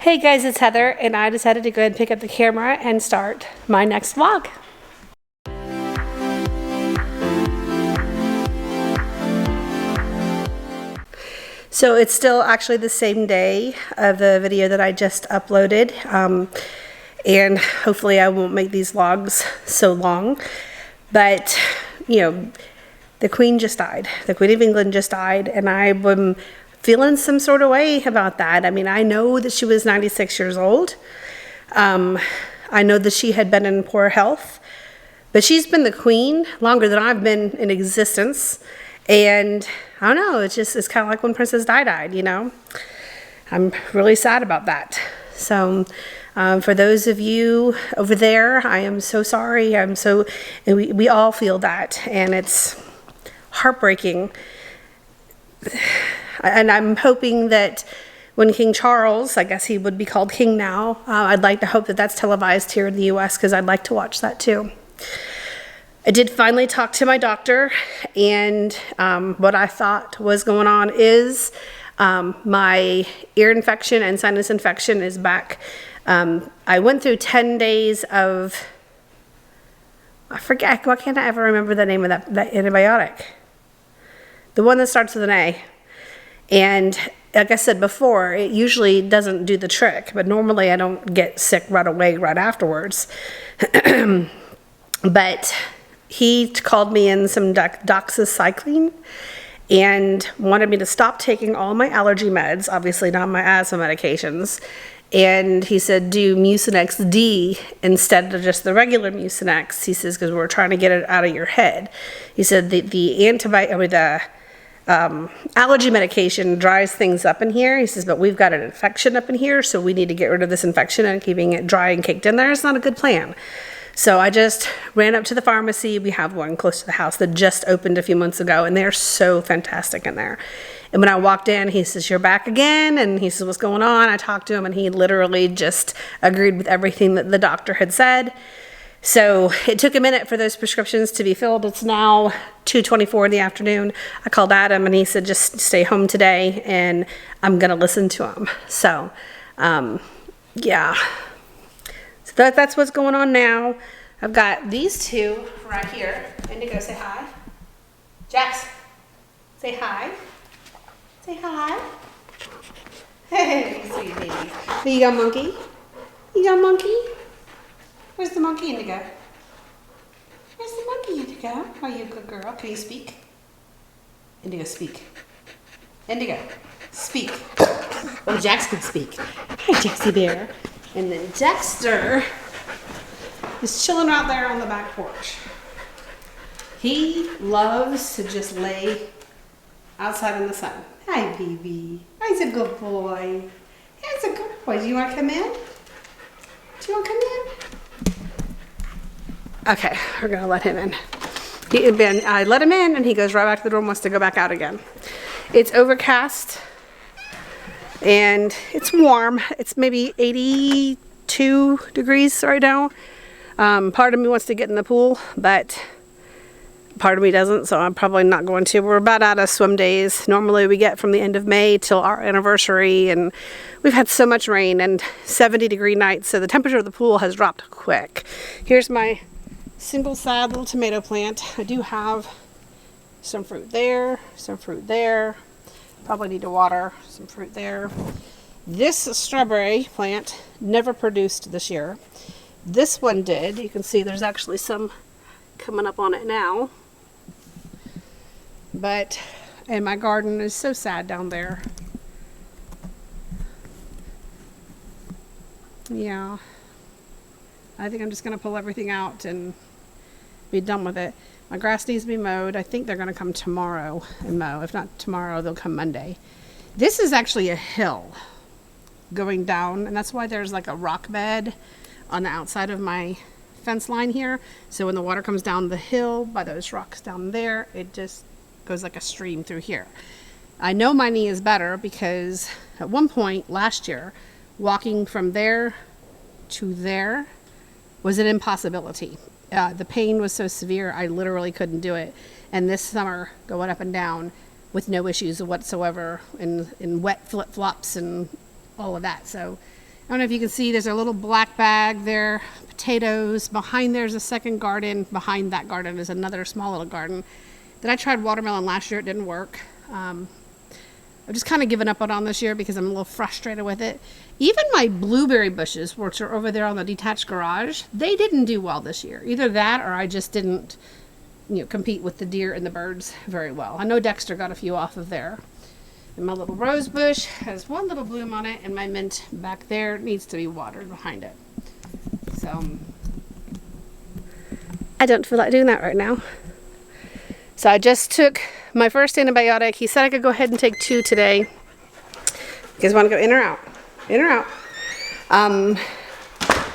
Hey guys, it's Heather, and I decided to go ahead and pick up the camera and start my next vlog. So it's still actually the same day of the video that I just uploaded, and hopefully I won't make these vlogs so long, but you know, the Queen just died. The Queen of England just died, and I'm feeling some sort of way about that. I mean, I know that she was 96 years old. I know that she had been in poor health, but she's been the Queen longer than I've been in existence. And I don't know, it's kind of like when Princess Di died, you know? I'm really sad about that. So for those of you over there, I am so sorry. We all feel that, and it's heartbreaking. And I'm hoping that when King Charles, I guess he would be called king now, I'd like to hope that that's televised here in the US, because I'd like to watch that too. I did finally talk to my doctor, and what I thought was going on is my ear infection and sinus infection is back. I went through 10 days of, I forget, why can't I ever remember the name of that antibiotic? The one that starts with an A. And like I said before, it usually doesn't do the trick, but normally I don't get sick right away, right afterwards. But he called me in some doxycycline and wanted me to stop taking all my allergy meds, obviously not my asthma medications. And he said, do Mucinex D instead of just the regular Mucinex. He says, because we're trying to get it out of your head. He said the allergy medication dries things up in here. He says, but we've got an infection up in here, so we need to get rid of this infection, and keeping it dry and caked in there is not a good plan. So I just ran up to the pharmacy. We have one close to the house that just opened a few months ago, and they're so fantastic in there. And when I walked in, he says, you're back again? And he says, what's going on? I talked to him, and he literally just agreed with everything that the doctor had said. So it took a minute for those prescriptions to be filled. It's now 2:24 in the afternoon. I called Adam, and he said, just stay home today, and I'm going to listen to him. So, yeah. So that's what's going on now. I've got these two right here. Indigo, say hi. Jax, say hi. Say hi. Hey, sweet baby. You got monkey? You got monkey? Where's the monkey, Indigo? Where's the monkey, Indigo? Are you a good girl? Can you speak? Indigo, speak. Indigo, speak. Oh, Jax can speak. Hi, Jaxie Bear. And then Dexter is chilling out there on the back porch. He loves to just lay outside in the sun. Hi, baby. He's a good boy. He's a good boy. Do you want to come in? Do you want to come in? Okay, we're going to let him in. I let him in, and he goes right back to the door and wants to go back out again. It's overcast, and it's warm. It's maybe 82 degrees right now. Part of me wants to get in the pool, but part of me doesn't, so I'm probably not going to. We're about out of swim days. Normally we get from the end of May till our anniversary, and we've had so much rain and 70-degree nights, so the temperature of the pool has dropped quick. Here's my single sad little tomato plant. I do have some fruit there, some fruit there. Probably need to water some fruit there. This strawberry plant never produced this year. This one did. You can see there's actually some coming up on it now. And my garden is so sad down there. Yeah. I think I'm just going to pull everything out and be done with it. My grass needs to be mowed. I think they're going to come tomorrow and mow. If not tomorrow, they'll come Monday. This is actually a hill going down, and that's why there's like a rock bed on the outside of my fence line here. So when the water comes down the hill by those rocks down there, it just goes like a stream through here. I know my knee is better because at one point last year, walking from there to there was an impossibility. The pain was so severe, I literally couldn't do it. And this summer, going up and down with no issues whatsoever, in wet flip-flops and all of that. So I don't know if you can see, there's a little black bag there, potatoes. Behind there's a second garden. Behind that garden is another small little garden. Then I tried watermelon last year, it didn't work. I've just kind of given up on this year because I'm a little frustrated with it. Even my blueberry bushes, which are over there on the detached garage, they didn't do well this year. Either that or I just didn't, compete with the deer and the birds very well. I know Dexter got a few off of there. And my little rose bush has one little bloom on it, and my mint back there needs to be watered behind it. So I don't feel like doing that right now. So I just took my first antibiotic. He said I could go ahead and take 2 today. You guys want to go in or out? In or out?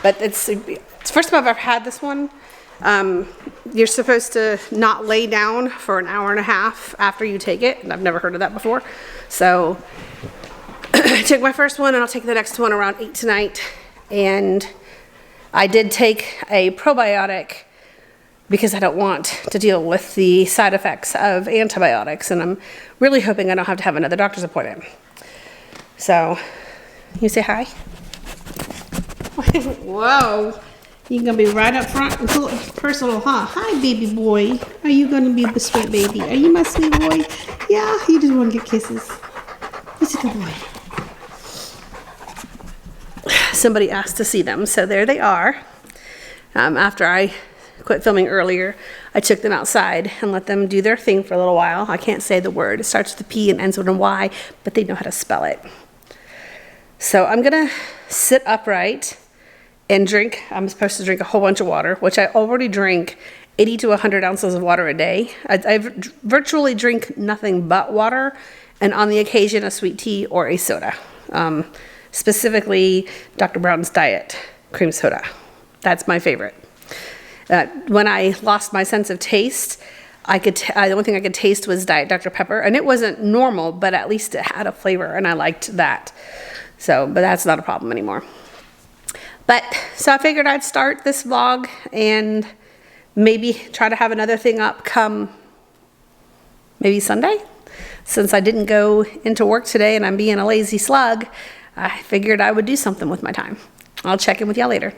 But it's the first time I've ever had this one. You're supposed to not lay down for an hour and a half after you take it, and I've never heard of that before. So I took my first one, and I'll take the next one around 8 tonight. And I did take a probiotic because I don't want to deal with the side effects of antibiotics, and I'm really hoping I don't have to have another doctor's appointment. So, you say hi? Whoa, you're gonna be right up front and personal, huh? Hi, baby boy. Are you gonna be the sweet baby? Are you my sweet boy? Yeah, you just want to get kisses. He's a good boy. Somebody asked to see them, so there they are. After I quit filming earlier, I took them outside and let them do their thing for a little while. I can't say the word. It starts with a P and ends with a Y, but they know how to spell it. So I'm gonna sit upright and drink. I'm supposed to drink a whole bunch of water, which I already drink 80 to 100 ounces of water a day. I virtually drink nothing but water, and on the occasion a sweet tea or a soda. Specifically Dr. Brown's Diet cream soda. That's my favorite. When I lost my sense of taste, the only thing I could taste was Diet Dr. Pepper, and it wasn't normal, but at least it had a flavor, and I liked that. So, but that's not a problem anymore. So I figured I'd start this vlog and maybe try to have another thing up come maybe Sunday. Since I didn't go into work today and I'm being a lazy slug, I figured I would do something with my time. I'll check in with y'all later.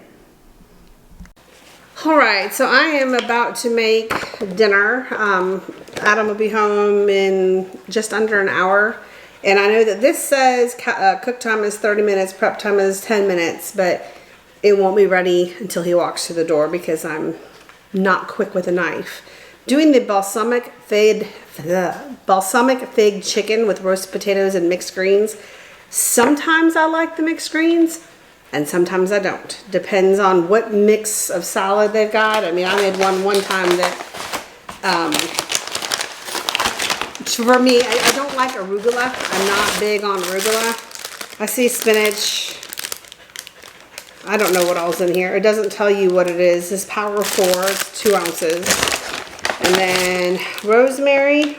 All right, so I am about to make dinner. Adam will be home in just under an hour. And I know that this says cook time is 30 minutes, prep time is 10 minutes, but it won't be ready until he walks through the door because I'm not quick with a knife. Doing the balsamic fig chicken with roasted potatoes and mixed greens. Sometimes I like the mixed greens, and sometimes I don't. Depends on what mix of salad they've got. I mean, I made one time that, for me, I don't like arugula. I'm not big on arugula. I see spinach. I don't know what all's in here. It doesn't tell you what it is. This Power 4, it's 2 ounces. And then rosemary.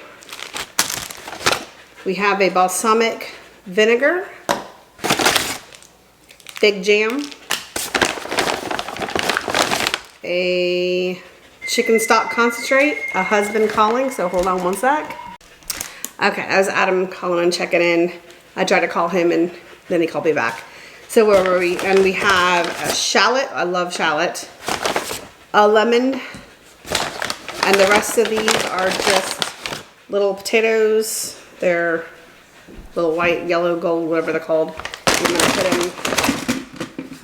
We have a balsamic vinegar. Big jam, a chicken stock concentrate, a husband calling, so hold on one sec. Okay, that was Adam calling and checking in. I tried to call him and then he called me back. So where were we? And we have a shallot, I love shallot, a lemon, and the rest of these are just little potatoes. They're little white, yellow, gold, whatever they're called. I'm gonna put them.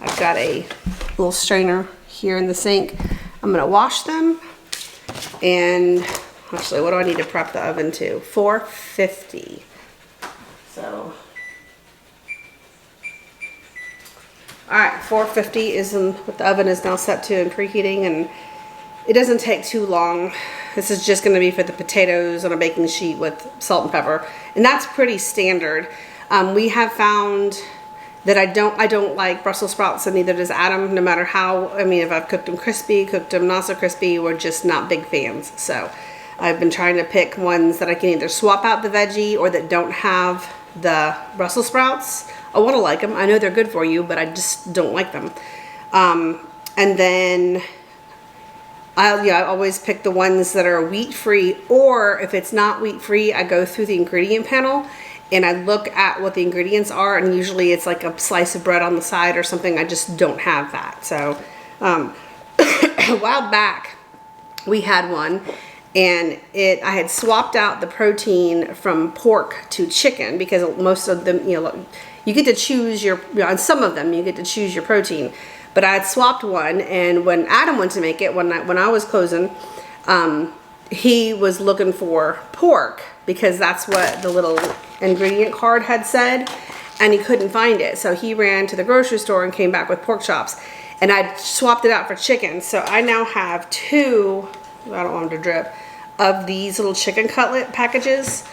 I've got a little strainer here in the sink. I'm gonna wash them, and actually, what do I need to prep the oven to? 450. So, all right, 450 is what the oven is now set to and preheating, and it doesn't take too long. This is just gonna be for the potatoes on a baking sheet with salt and pepper, and that's pretty standard. We have found that I don't like Brussels sprouts, and neither does Adam, no matter how, I mean, if I've cooked them crispy, cooked them not so crispy, we're just not big fans. So I've been trying to pick ones that I can either swap out the veggie or that don't have the Brussels sprouts. I want to like them. I know they're good for you, but I just don't like them. And then I always pick the ones that are wheat-free, or if it's not wheat-free, I go through the ingredient panel and I look at what the ingredients are, and usually it's like a slice of bread on the side or something. I just don't have that. So a while back we had one, and I had swapped out the protein from pork to chicken, because most of them, you get to choose on some of them you get to choose your protein. But I had swapped one, and when Adam went to make it, when I was closing, he was looking for pork, because that's what the little ingredient card had said, and he couldn't find it. So he ran to the grocery store and came back with pork chops, and I swapped it out for chicken. So I now have 2, I don't want them to drip, of these little chicken cutlet packages,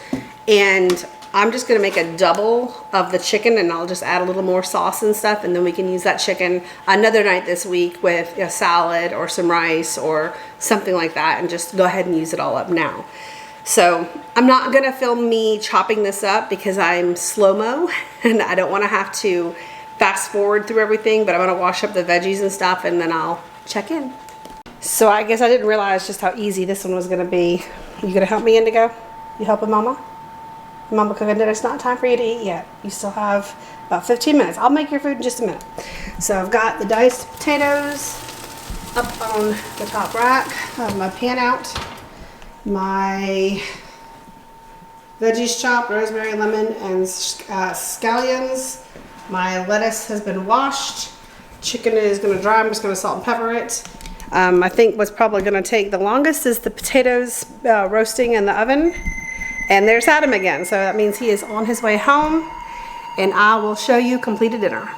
and I'm just gonna make a double of the chicken, and I'll just add a little more sauce and stuff, and then we can use that chicken another night this week with a salad or some rice or something like that, and just go ahead and use it all up now. So I'm not gonna film me chopping this up because I'm slow-mo and I don't wanna have to fast forward through everything, but I'm gonna wash up the veggies and stuff, and then I'll check in. So I guess I didn't realize just how easy this one was gonna be. You gonna help me, Indigo? You helping Mama? Mama cooking dinner. It's not time for you to eat yet. You still have about 15 minutes. I'll make your food in just a minute. So I've got the diced potatoes up on the top rack. I have my pan out. My veggies chopped, rosemary, lemon, and scallions. My lettuce has been washed. Chicken is gonna dry. I'm just gonna salt and pepper it. I think what's probably gonna take the longest is the potatoes roasting in the oven. And there's Adam again, so that means he is on his way home, and I will show you completed dinner.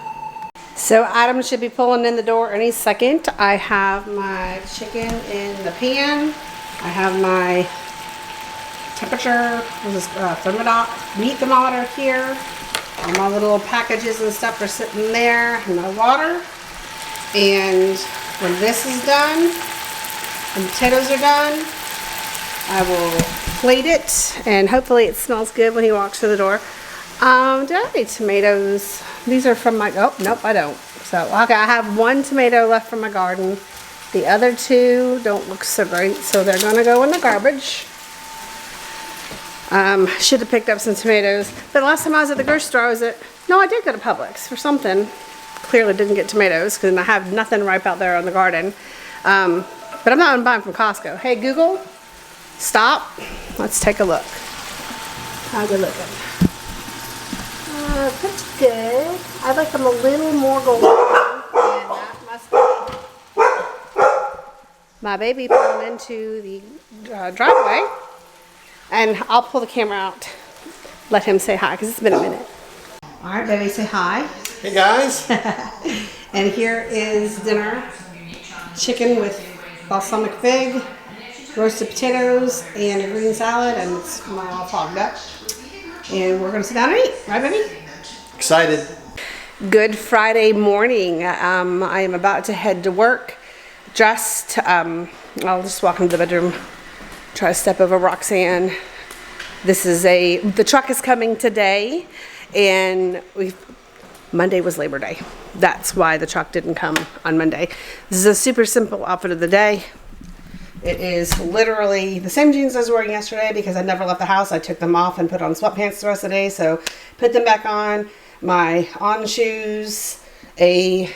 So Adam should be pulling in the door any second. I have my chicken in the pan. I have my temperature, meat thermometer here. All my little packages and stuff are sitting there, and my water. And when this is done, and the potatoes are done, I will plate it, and hopefully it smells good when he walks through the door. Do I have any tomatoes? These are from my, oh, nope, I don't. So, okay, I have 1 tomato left from my garden. The other 2 don't look so great, so they're gonna go in the garbage. Should have picked up some tomatoes. But last time I was at the grocery store, I did go to Publix for something. Clearly didn't get tomatoes, because I have nothing ripe out there in the garden. But I'm not buying from Costco. Hey, Google. Stop. Let's take a look. How good looking? Pretty good. I like them a little more golden. And that must be my baby pulling into the driveway. And I'll pull the camera out. Let him say hi, because it's been a minute. All right, baby, say hi. Hey, guys. And here is dinner. Chicken with balsamic fig, roasted potatoes, and a green salad, and it's all fogged up. And we're gonna sit down and eat, right, baby? Excited. Good Friday morning. I am about to head to work. Dressed. I'll just walk into the bedroom. Try to step over Roxanne. The truck is coming today, and Monday was Labor Day. That's why the truck didn't come on Monday. This is a super simple outfit of the day. It is literally the same jeans I was wearing yesterday, because I never left the house. I took them off and put on sweatpants the rest of the day, so put them back on. My on shoes, a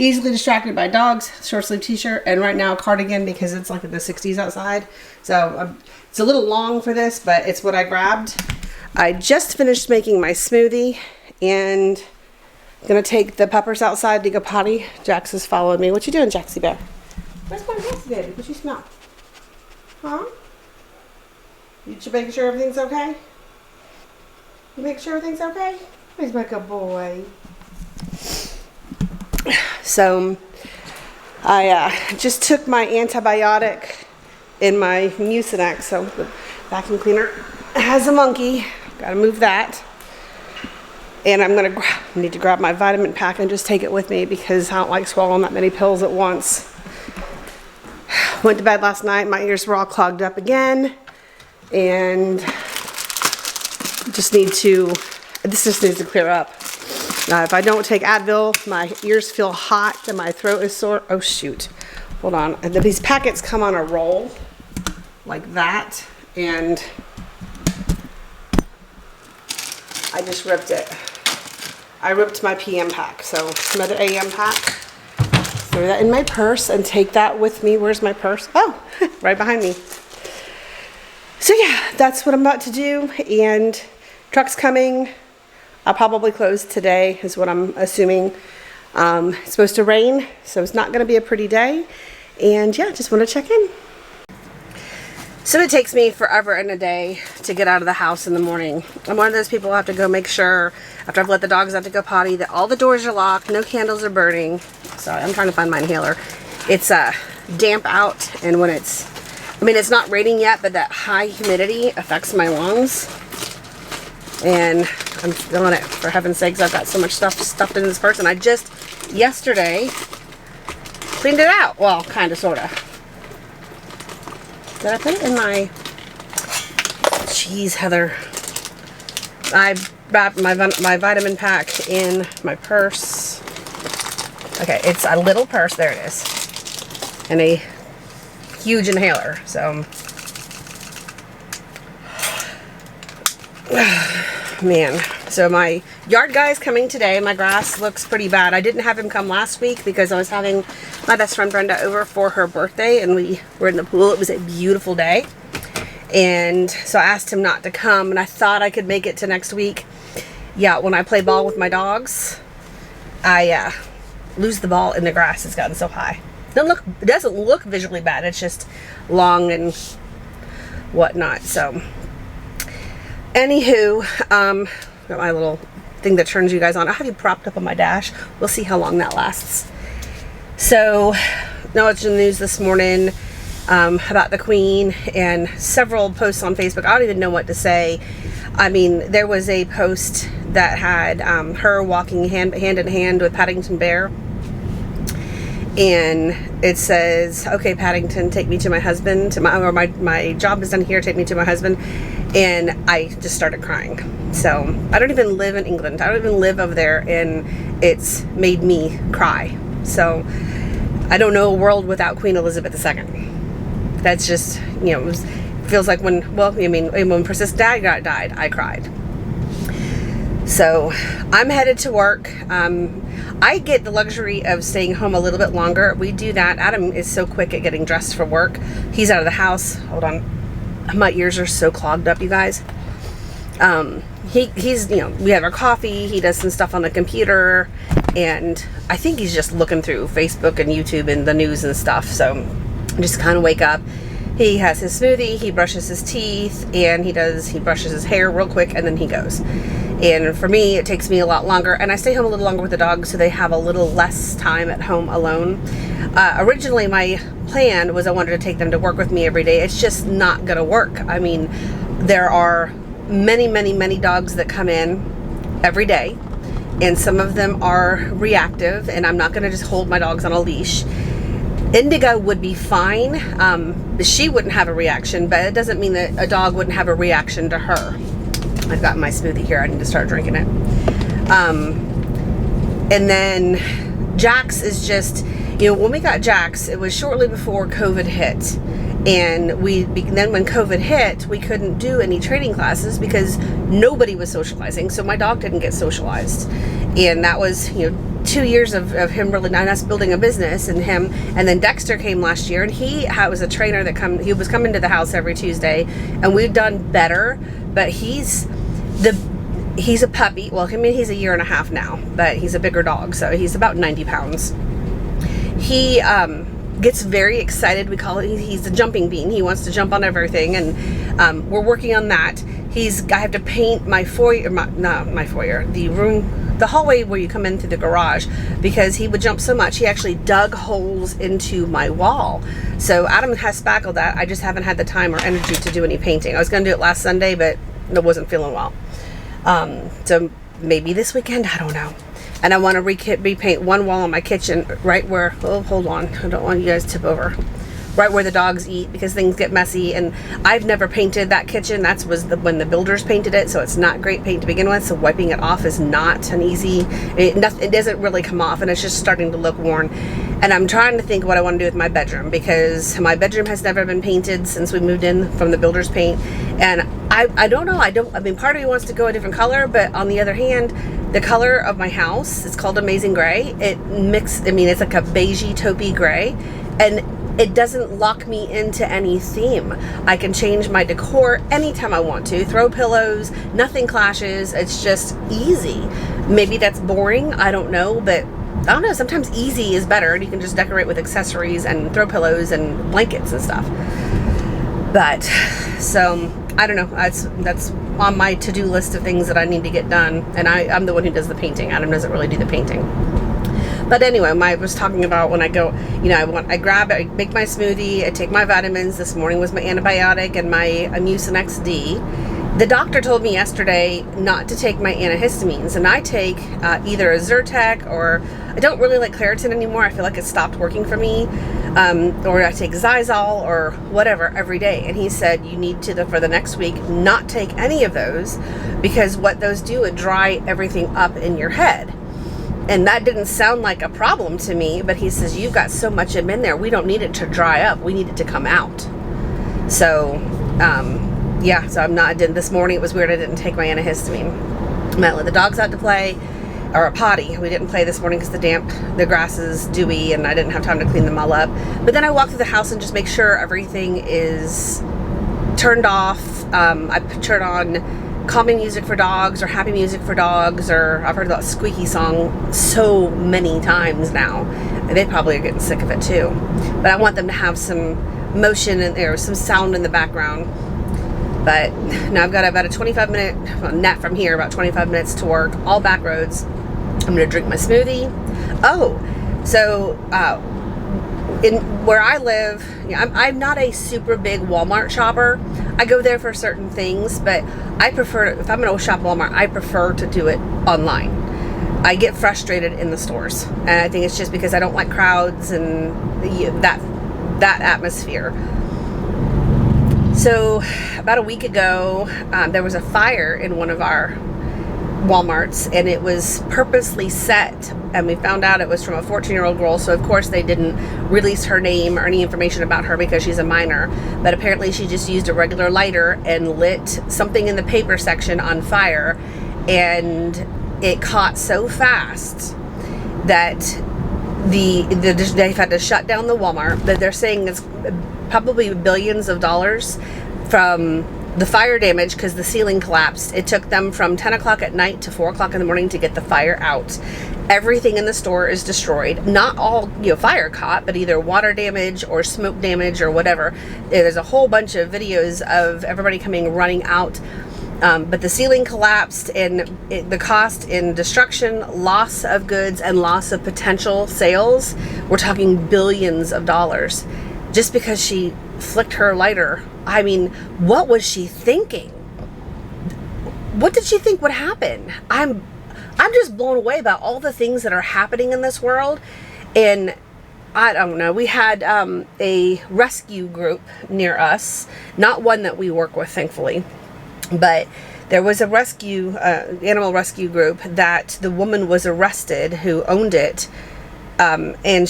easily distracted by dogs short sleeve t-shirt, and right now a cardigan because it's like in the 60s outside. So it's a little long for this, but it's what I grabbed. I just finished making my smoothie, and I'm gonna take the puppers outside to go potty. Jax is following me. What you doing, Jaxie Bear? Where's my Jaxie baby? What you smell? Huh? You making sure everything's okay? You make sure everything's okay? Where's my good boy? So, I just took my antibiotic in my Mucinex, so the vacuum cleaner has a monkey. Gotta move that. And I'm gonna need to grab my vitamin pack and just take it with me, because I don't like swallowing that many pills at once. Went to bed last night, my ears were all clogged up again, and this just needs to clear up. If I don't take Advil, my ears feel hot and my throat is sore. Oh shoot, hold on. And these packets come on a roll like that, and I just ripped it. I ripped my PM pack, so another AM pack. Throw that in my purse and take that with me. Where's my purse? Oh, right behind me. So yeah, that's what I'm about to do, and truck's coming. I'll probably close today is what I'm assuming. It's supposed to rain, so it's not going to be a pretty day. And yeah, just want to check in. So it takes me forever and a day to get out of the house in the morning. I'm one of those people who have to go make sure, after I've let the dogs out to go potty, that all the doors are locked, no candles are burning. Sorry, I'm trying to find my inhaler. It's damp out, and when it's not raining yet, but that high humidity affects my lungs. And I'm feeling it, for heaven's sakes. I've got so much stuff stuffed in this purse, and I just, yesterday, cleaned it out. Well, kind of, sort of. Did I put it in my... Jeez, Heather. I wrapped my vitamin pack in my purse. Okay, it's a little purse. There it is. And a huge inhaler, so... Man, so my yard guy's coming today. My grass looks pretty bad. I didn't have him come last week because I was having my best friend Brenda over for her birthday, and we were in the pool. It was a beautiful day, and so I asked him not to come, and I thought I could make it to next week. Yeah, when I play ball with my dogs, I lose the ball in the grass. It's gotten so high. It doesn't look visually bad. It's just long and whatnot. So anywho, got my little thing that turns you guys on. I'll have you propped up on my dash. We'll see how long that lasts. So, now it's in the news this morning about the Queen, and several posts on Facebook. I don't even know what to say. I mean, there was a post that had her walking hand in hand with Paddington Bear. And it says, okay, Paddington, take me to my husband. My job is done here, take me to my husband. And I just started crying. So I don't even live in England. I don't even live over there, and it's made me cry. So I don't know a world without Queen Elizabeth II. That's just, you know, it feels like when Princess Di died, I cried. So I'm headed to work. I get the luxury of staying home a little bit longer. We do that. Adam is so quick at getting dressed for work. He's out of the house. Hold on. My ears are so clogged up, you guys. He's, you know, we have our coffee. He does some stuff on the computer. And I think he's just looking through Facebook and YouTube and the news and stuff. So I just kind of wake up. He has his smoothie, he brushes his teeth, and he brushes his hair real quick, and then he goes. And for me, it takes me a lot longer, and I stay home a little longer with the dogs so they have a little less time at home alone. Originally, my plan was I wanted to take them to work with me every day. It's just not gonna work. I mean, there are many, many, many dogs that come in every day, and some of them are reactive, and I'm not gonna just hold my dogs on a leash. Indigo would be fine. She wouldn't have a reaction, but it doesn't mean that a dog wouldn't have a reaction to her. I've got my smoothie here. I need to start drinking it. And then Jax is just, you know, when we got Jax, it was shortly before COVID hit. And then when COVID hit, we couldn't do any training classes because nobody was socializing. So my dog didn't get socialized. And that was, you know, 2 years of him really, and us building a business, and him, and then Dexter came last year, and he was a trainer that he was coming to the house every Tuesday, and we've done better, but he's a puppy. Well, I mean, he's a year and a half now, but he's a bigger dog, so he's about 90 pounds. He gets very excited. We call it, he's a jumping bean. He wants to jump on everything, and we're working on that. I have to paint my foyer, the hallway where you come in through the garage, because he would jump so much. He actually dug holes into my wall. So Adam has spackled that. I just haven't had the time or energy to do any painting. I was going to do it last Sunday, but I wasn't feeling well. So maybe this weekend, I don't know. And I want to repaint one wall in my kitchen right where, oh, hold on, I don't want you guys to tip over. Right where the dogs eat, because things get messy, and I've never painted that kitchen. When the builders painted it, so it's not great paint to begin with, so wiping it off is not an easy, it doesn't really come off, and it's just starting to look worn. And I'm trying to think what I want to do with my bedroom, because my bedroom has never been painted since we moved in from the builder's paint, and I don't know. I mean, part of me wants to go a different color, but on the other hand, the color of my house, it's called Amazing Gray. It's like a beigey taupey gray, and it doesn't lock me into any theme. I can change my decor anytime I want to, throw pillows, nothing clashes. It's just easy. Maybe that's boring, I don't know, but I don't know, sometimes easy is better, and you can just decorate with accessories and throw pillows and blankets and stuff. But, so, I don't know, that's on my to-do list of things that I need to get done, and I'm the one who does the painting. Adam doesn't really do the painting. But anyway, I was talking about when I go, I make my smoothie, I take my vitamins. This morning was my antibiotic and my Mucinex D. The doctor told me yesterday not to take my antihistamines, and I take either a Zyrtec, or I don't really like Claritin anymore. I feel like it stopped working for me. Or I take Xyzal or whatever every day. And he said you need to, for the next week, not take any of those, because what those do, it dry everything up in your head. And that didn't sound like a problem to me, but he says, you've got so much in there, we don't need it to dry up, we need it to come out. So, yeah, so this morning it was weird, I didn't take my antihistamine. I might let the dogs out to play, or a potty. We didn't play this morning because the grass is dewy, and I didn't have time to clean them all up. But then I walk through the house and just make sure everything is turned off. I turn on calming music for dogs, or happy music for dogs, or I've heard that squeaky song so many times now. And they probably are getting sick of it too. But I want them to have some motion and there, some sound in the background. But now I've got about a 25-minute net from here, about 25 minutes to work, all back roads. I'm going to drink my smoothie. Oh, so in where I live, I'm not a super big Walmart shopper. I go there for certain things, but I prefer, if I'm going to shop Walmart, I prefer to do it online. I get frustrated in the stores, and I think it's just because I don't like crowds and that atmosphere. So about a week ago, there was a fire in one of our Walmarts, and it was purposely set, and we found out it was from a 14-year-old girl. So of course they didn't release her name or any information about her because she's a minor, but apparently she just used a regular lighter and lit something in the paper section on fire, and it caught so fast that they've had to shut down the Walmart. That they're saying it's probably billions of dollars from the fire damage, because the ceiling collapsed. It took them from 10 o'clock at night to 4 o'clock in the morning to get the fire out. Everything in the store is destroyed. Not all fire caught, but either water damage or smoke damage or whatever. There's a whole bunch of videos of everybody running out. But the ceiling collapsed, and the cost in destruction, loss of goods, and loss of potential sales, we're talking billions of dollars, just because she flicked her lighter. I mean, what was she thinking? What did she think would happen? I'm just blown away about all the things that are happening in this world. And I don't know, we had a rescue group near us, not one that we work with, thankfully, but there was a animal rescue group that the woman was arrested who owned it, and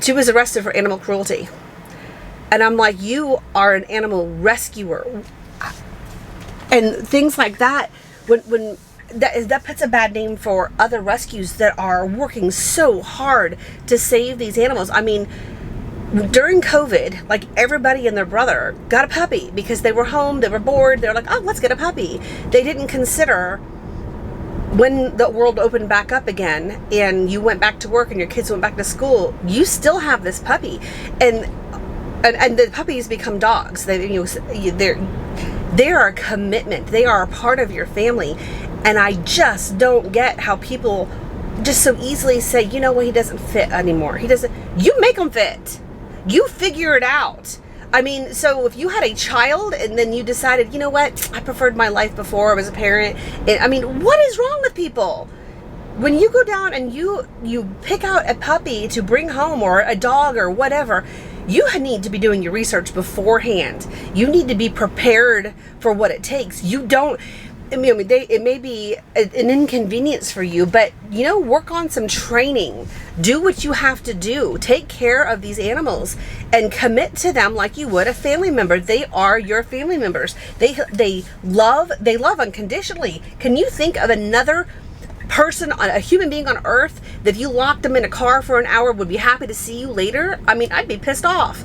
she was arrested for animal cruelty. And I'm like, you are an animal rescuer, and things like that. When that puts a bad name for other rescues that are working so hard to save these animals. I mean, during COVID, like, everybody and their brother got a puppy because they were home, they were bored, they were like, oh, let's get a puppy. They didn't consider when the world opened back up again and you went back to work and your kids went back to school, you still have this puppy. And the puppies become dogs. They're a commitment. They are a part of your family. And I just don't get how people just so easily say, you know what, he doesn't fit anymore. He doesn't. You make him fit. You figure it out. I mean, so if you had a child and then you decided, you know what, I preferred my life before I was a parent. I mean, what is wrong with people? When you go down and you pick out a puppy to bring home, or a dog or whatever, you need to be doing your research beforehand. You need to be prepared for what it takes. You don't, I mean, it may be an inconvenience for you, but work on some training. Do what you have to do. Take care of these animals and commit to them like you would a family member. They are your family members. They love unconditionally. Can you think of another person, a human being on earth, that if you locked them in a car for an hour would be happy to see you later? I mean, I'd be pissed off.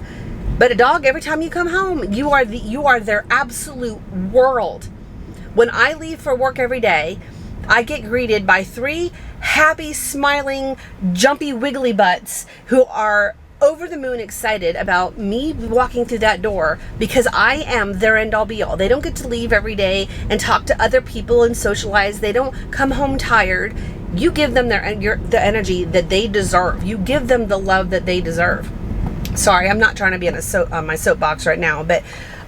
But a dog, every time you come home, you are their absolute world. When I leave for work every day, I get greeted by 3 happy, smiling, jumpy, wiggly butts who are over the moon excited about me walking through that door, because I am their end all be all. They don't get to leave every day and talk to other people and socialize. They don't come home tired. You give them the energy that they deserve. You give them the love that they deserve. Sorry, I'm not trying to be on my soapbox right now, but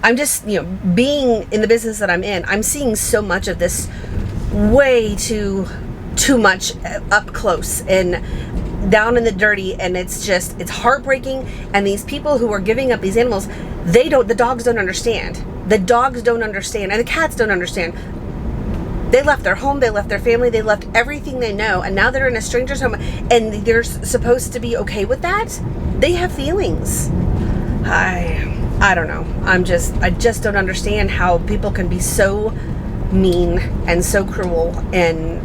I'm just, being in the business that I'm in, I'm seeing so much of this, way too much up close and down in the dirty, and it's heartbreaking. And these people who are giving up these animals, the dogs don't understand. The dogs don't understand, and the cats don't understand. They left their home, they left their family, they left everything they know, and now they're in a stranger's home, and they're supposed to be okay with that? They have feelings. I don't know. I just don't understand how people can be so mean and so cruel. And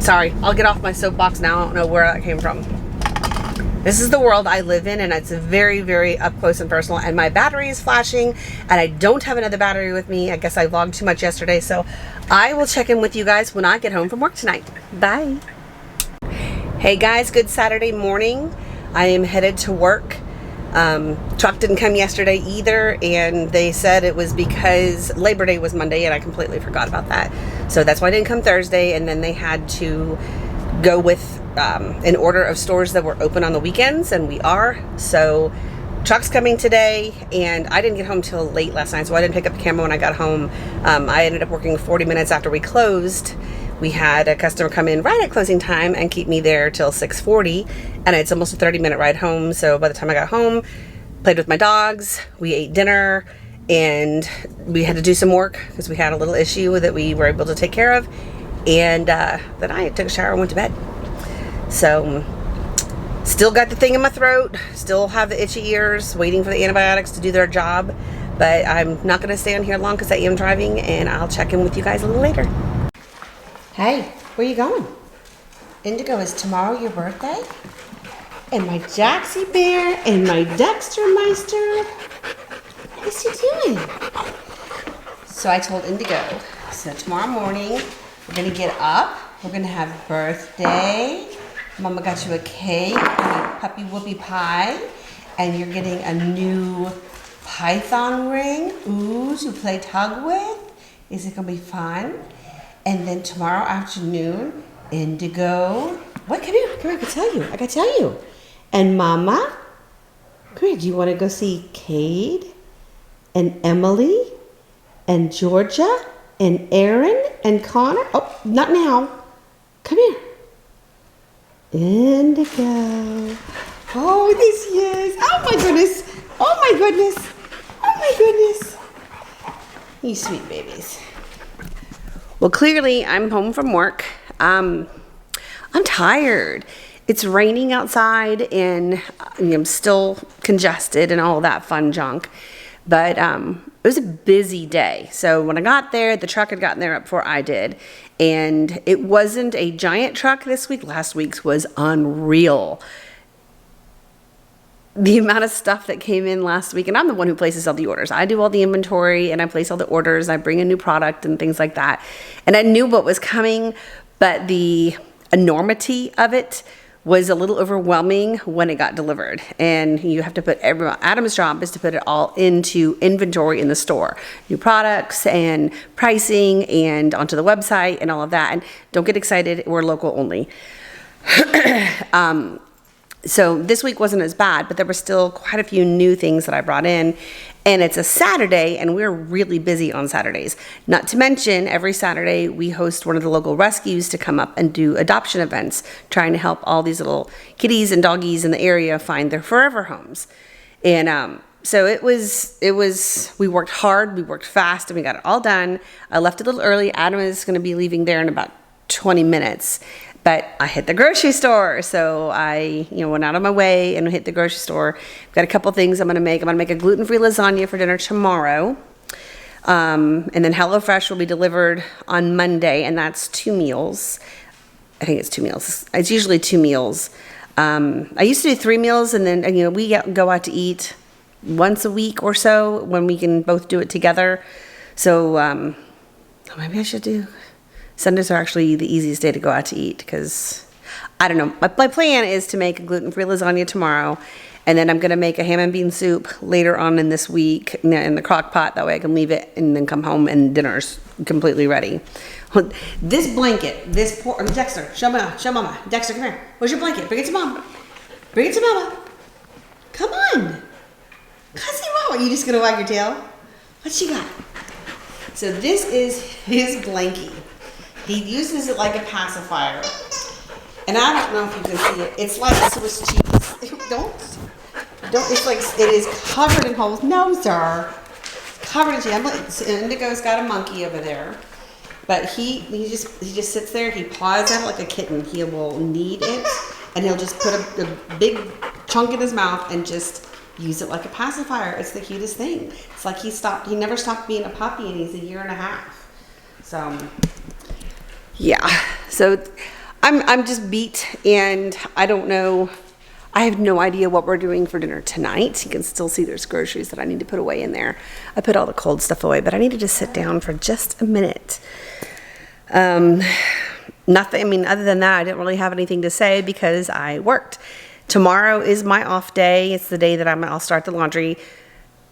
sorry, I'll get off my soapbox now. I don't know where that came from. This is the world I live in, and it's very, very up close and personal. And my battery is flashing, and I don't have another battery with me. I guess I vlogged too much yesterday, so I will check in with you guys when I get home from work tonight. Bye. Hey guys, good Saturday morning. I am headed to work. Truck didn't come yesterday either, and they said it was because Labor Day was Monday, and I completely forgot about that. So that's why I didn't come Thursday, and then they had to go with an order of stores that were open on the weekends, and we are. So truck's coming today, and I didn't get home till late last night, so I didn't pick up the camera when I got home. I ended up working 40 minutes after we closed. We had a customer come in right at closing time and keep me there till 6:40, and it's almost a 30-minute ride home. So by the time I got home, played with my dogs, we ate dinner, and we had to do some work because we had a little issue that we were able to take care of. And then I took a shower and went to bed. So still got the thing in my throat, still have the itchy ears, waiting for the antibiotics to do their job. But I'm not going to stay on here long because I am driving, and I'll check in with you guys a little later. Hey, where you going? Indigo, is tomorrow your birthday? And my Jaxie Bear and my Dexter Meister. What's he doing? So I told Indigo, so tomorrow morning we're gonna get up, we're gonna have birthday. Mama got you a cake and a puppy whoopie pie, and you're getting a new python ring, ooh, to play tug with. Is it gonna be fun? And then tomorrow afternoon, Indigo. What? Come here, I gotta tell you. And Mama, come here, do you want to go see Cade and Emily and Georgia and Aaron and Connor? Oh, not now. Come here. Indigo. Oh, this is. Oh my goodness. Oh my goodness. Oh my goodness. You sweet babies. Well, clearly I'm home from work. I'm tired. It's raining outside, and I'm still congested and all that fun junk. But it was a busy day. So when I got there, the truck had gotten there up before I did. And it wasn't a giant truck this week. Last week's was unreal. The amount of stuff that came in last week, and I'm the one who places all the orders. I do all the inventory, and I place all the orders. I bring a new product and things like that. And I knew what was coming, but the enormity of it was a little overwhelming when it got delivered. And you have to put Adam's job is to put it all into inventory in the store. New products and pricing and onto the website and all of that. And don't get excited, we're local only. So this week wasn't as bad, but there were still quite a few new things that I brought in. And it's a Saturday, and we're really busy on Saturdays. Not to mention, every Saturday we host one of the local rescues to come up and do adoption events, trying to help all these little kitties and doggies in the area find their forever homes. And So it was, we worked hard, we worked fast, and we got it all done. I left a little early. Adam is going to be leaving there in about 20 minutes. But I hit the grocery store. So I, went out of my way and hit the grocery store. Got a couple things I'm going to make. I'm going to make a gluten-free lasagna for dinner tomorrow. And then HelloFresh will be delivered on Monday, and that's 2 meals. I think it's 2 meals. It's usually 2 meals. I used to do 3 meals, and then, we go out to eat once a week or so when we can both do it together. So maybe I should do, Sundays are actually the easiest day to go out to eat because, I don't know. My plan is to make a gluten-free lasagna tomorrow, and then I'm going to make a ham and bean soup later on in this week in the crock pot. That way I can leave it and then come home and dinner's completely ready. This blanket, Dexter, show mama. Dexter, come here. Where's your blanket? Bring it to mom. Bring it to mama. Come on. Cousin Mama, you just going to wag your tail? What you got? So this is his blankie. He uses it like a pacifier. And I don't know if you can see it. It's like Swiss cheese. Don't, it's like, it is covered in holes. No, sir. Covered in cheese. Indigo's got a monkey over there. But he just sits there. He paws at it like a kitten. He will knead it, and he'll just put a big chunk in his mouth and just use it like a pacifier. It's the cutest thing. It's like he never stopped being a puppy, and he's a 1.5 years. So, yeah. So I'm just beat, and I don't know. I have no idea what we're doing for dinner tonight. You can still see there's groceries that I need to put away in there. I put all the cold stuff away, but I need to just sit down for just a minute. Nothing, other than that, I didn't really have anything to say because I worked. Tomorrow is my off day. It's the day that I'll start the laundry.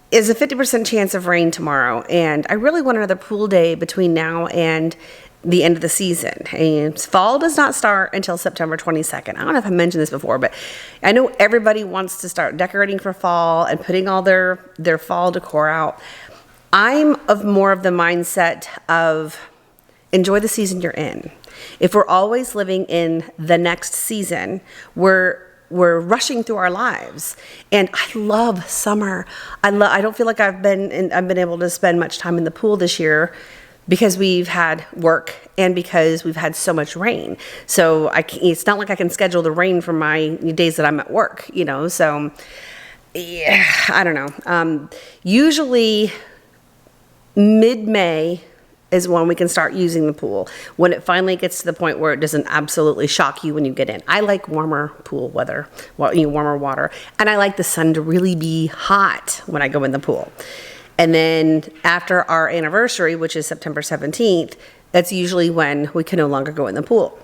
Is a 50% chance of rain tomorrow, and I really want another pool day between now and the end of the season. And fall does not start until September 22nd. I don't know if I mentioned this before, but I know everybody wants to start decorating for fall and putting all their fall decor out. I'm more of the mindset of enjoy the season you're in. If we're always living in the next season, we're rushing through our lives. And I love summer. I don't feel like I've been able to spend much time in the pool this year because we've had work and because we've had so much rain. So it's not like I can schedule the rain for my days that I'm at work, so yeah, I don't know. Usually mid-May is when we can start using the pool, when it finally gets to the point where it doesn't absolutely shock you when you get in. I like warmer pool weather, warmer water, and I like the sun to really be hot when I go in the pool. And then after our anniversary, which is September 17th, that's usually when we can no longer go in the pool.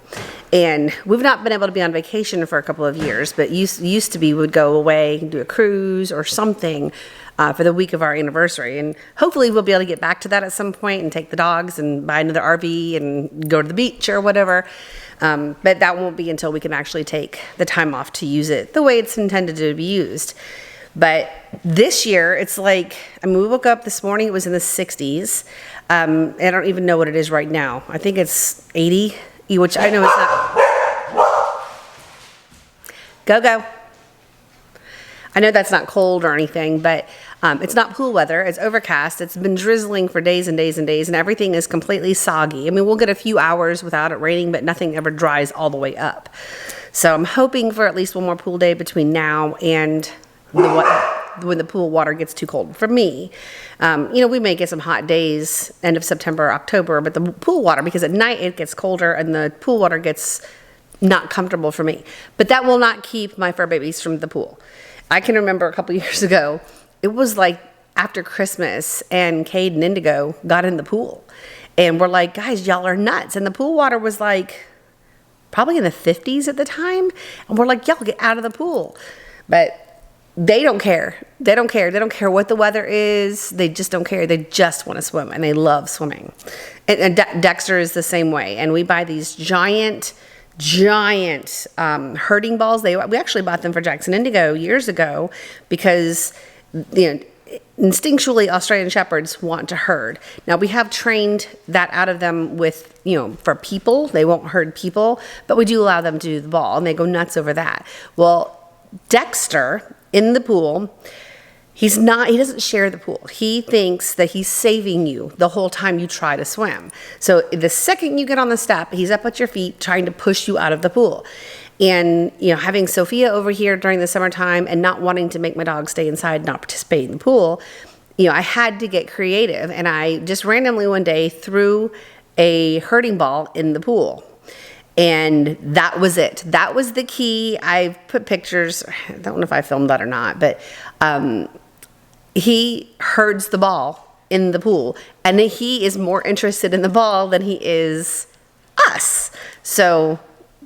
And we've not been able to be on vacation for a couple of years, but used to be we would go away and do a cruise or something for the week of our anniversary. And hopefully we'll be able to get back to that at some point and take the dogs and buy another RV and go to the beach or whatever. But that won't be until we can actually take the time off to use it the way it's intended to be used. But this year, it's like, we woke up this morning, it was in the 60s. I don't even know what it is right now. I think it's 80, which I know it's not. Go. I know that's not cold or anything, but it's not pool weather. It's overcast. It's been drizzling for days and days and days, and everything is completely soggy. We'll get a few hours without it raining, but nothing ever dries all the way up. So I'm hoping for at least one more pool day between now and when the pool water gets too cold for me. We may get some hot days end of September, October, but the pool water, because at night it gets colder and the pool water gets not comfortable for me. But that will not keep my fur babies from the pool. I can remember a couple years ago, it was like after Christmas and Cade and Indigo got in the pool. And we're like, guys, y'all are nuts. And the pool water was like probably in the 50s at the time. And we're like, y'all get out of the pool. But they don't care. They don't care. They don't care what the weather is. They just don't care. They just want to swim, and they love swimming. And Dexter is the same way. And we buy these giant herding balls. We actually bought them for Jackson Indigo years ago because instinctually Australian Shepherds want to herd. Now we have trained that out of them with for people. They won't herd people, but we do allow them to do the ball, and they go nuts over that. Well, Dexter in the pool, He doesn't share the pool. He thinks that he's saving you the whole time you try to swim. So the second you get on the step, he's up at your feet trying to push you out of the pool. And, having Sophia over here during the summertime and not wanting to make my dog stay inside, not participate in the pool, I had to get creative. And I just randomly one day threw a herding ball in the pool. And that was it. That was the key. I've put pictures. I don't know if I filmed that or not, but he herds the ball in the pool. And he is more interested in the ball than he is us. So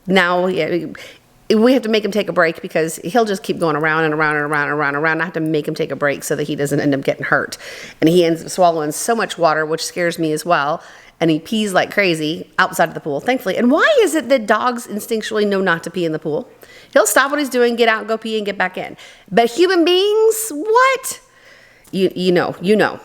now we have to make him take a break because he'll just keep going around and around and around and around and around. I have to make him take a break so that he doesn't end up getting hurt. And he ends up swallowing so much water, which scares me as well. And he pees like crazy outside of the pool, thankfully. And why is it that dogs instinctually know not to pee in the pool? He'll stop what he's doing, get out, go pee, and get back in. But human beings, what? You know.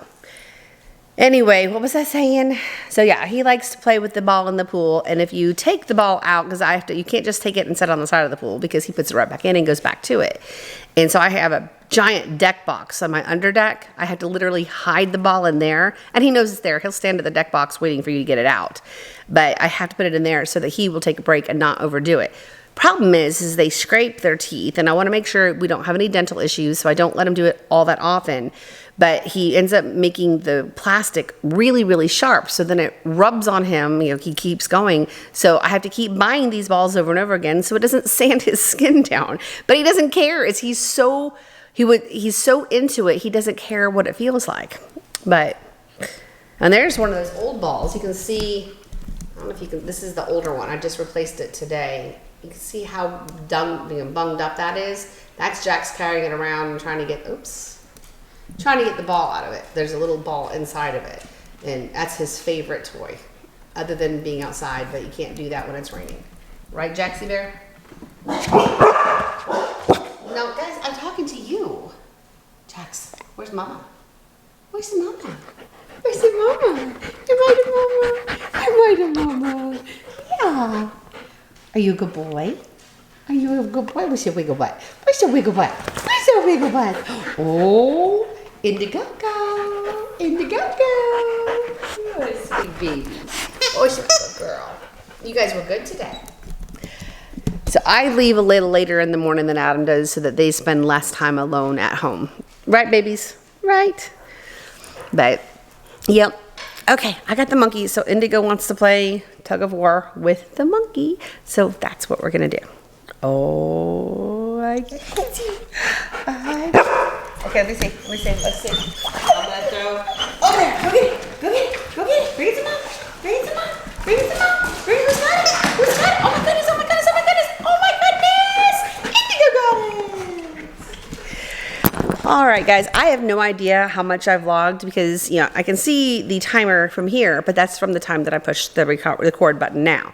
Anyway, what was I saying? So yeah, he likes to play with the ball in the pool. And if you take the ball out, because you can't just take it and set it on the side of the pool because he puts it right back in and goes back to it. And so I have a giant deck box on my under deck. I have to literally hide the ball in there. And he knows it's there. He'll stand at the deck box waiting for you to get it out. But I have to put it in there so that he will take a break and not overdo it. Problem is they scrape their teeth, and I want to make sure we don't have any dental issues, so I don't let him do it all that often. But he ends up making the plastic really, really sharp, so then it rubs on him. He keeps going. So I have to keep buying these balls over and over again so it doesn't sand his skin down. But he doesn't care. He's so into it, he doesn't care what it feels like. And there's one of those old balls. You can see, I don't know if you can, this is the older one. I just replaced it today. You can see how bunged up that is. That's Jack's carrying it around and trying to get the ball out of it. There's a little ball inside of it. And that's his favorite toy, other than being outside, but you can't do that when it's raining. Right, Jaxie Bear? No, guys, I'm talking to you. Jax, where's Mama? Where's the Mama? Where's the Mama? Am I the Mama? Yeah. Are you a good boy? Are you a good boy? Where's your wiggle butt? Where's your wiggle butt? Where's your wiggle butt? Oh, Indigo. You're a sweet baby. Oh, she's a good girl. You guys were good today. So I leave a little later in the morning than Adam does so that they spend less time alone at home. Right, babies? Right. But, yep. Okay, I got the monkey, so Indigo wants to play tug of war with the monkey. So that's what we're going to do. Oh, I can't see. Okay, let me see. Let's see. I'm going to throw. Oh, there. Go get it. Bring it to Mom. Who's got it? Oh, my goodness. Indigo got it. All right, guys, I have no idea how much I've vlogged because, I can see the timer from here, but that's from the time that I pushed the record button now.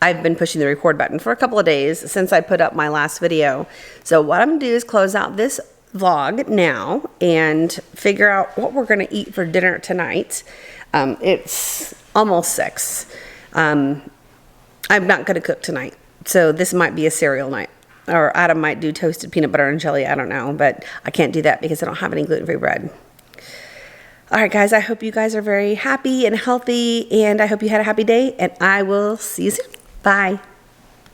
I've been pushing the record button for a couple of days since I put up my last video. So what I'm going to do is close out this vlog now and figure out what we're going to eat for dinner tonight. It's almost 6. I'm not going to cook tonight, so this might be a cereal night. Or Adam might do toasted peanut butter and jelly. I don't know, but I can't do that because I don't have any gluten-free bread. All right, guys, I hope you guys are very happy and healthy, and I hope you had a happy day, and I will see you soon. Bye.